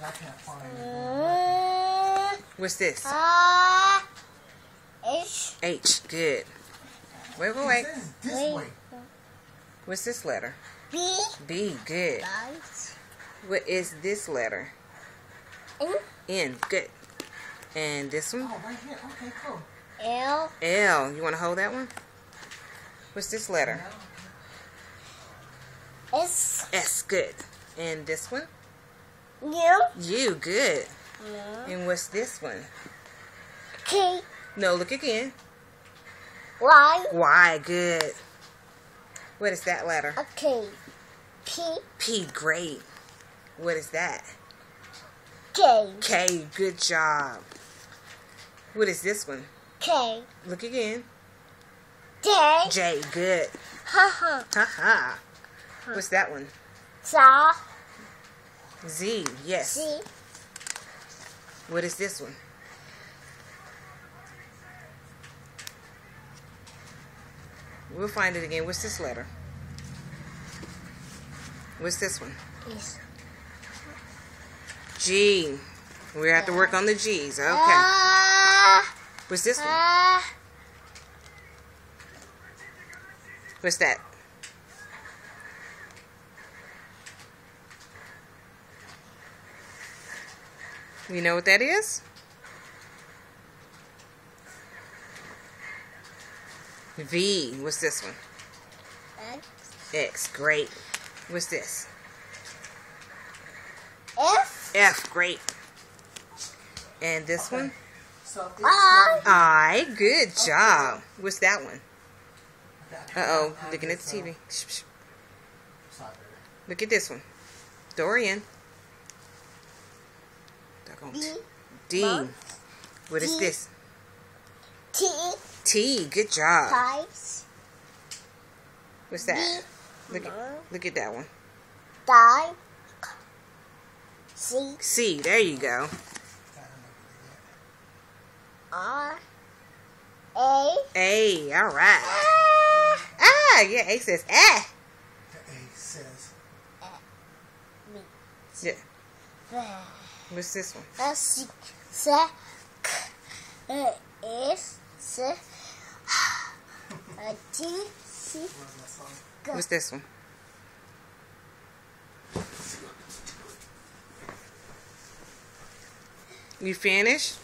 I can't find it. What's this? H. H. Good. Wait. It says this way. What's this letter? B. B. Good. Right. What is this letter? N. N. Good. And this one? Oh, right here. Okay, cool. L. L. You want to hold that one? What's this letter? S. S. Good. And this one? U. U. Good. And what's this one? K. No, look again. Y. Y. Good. What is that letter? Okay. P. P. Great. What is that? K. K. Good job. What is this one? K. Look again. J. J. Good. Ha Ha. What's that one? Sa. Z. Yes. C. What is this one? We'll find it again. What's this letter? What's this one? S. G. We have to work on the G's. Okay. What's this one? What's that? You know what that is? V. What's this one? X. X. Great. What's this? F. F. Great. And this one? So it's I. I. Good job. What's that one? Uh-oh. Looking at the TV. Shh, shh. Sorry. Look at this one. Dorian. D. D. What is D. this? T. T. Good job. Ties. What's that? Look at that one. Die. C. C. There you go. R. A. A. All right. Yeah. A says ah. The A says. Yeah. V. What's this one? S. C. S. C. T. C. Where's that song? What's this one? You finished?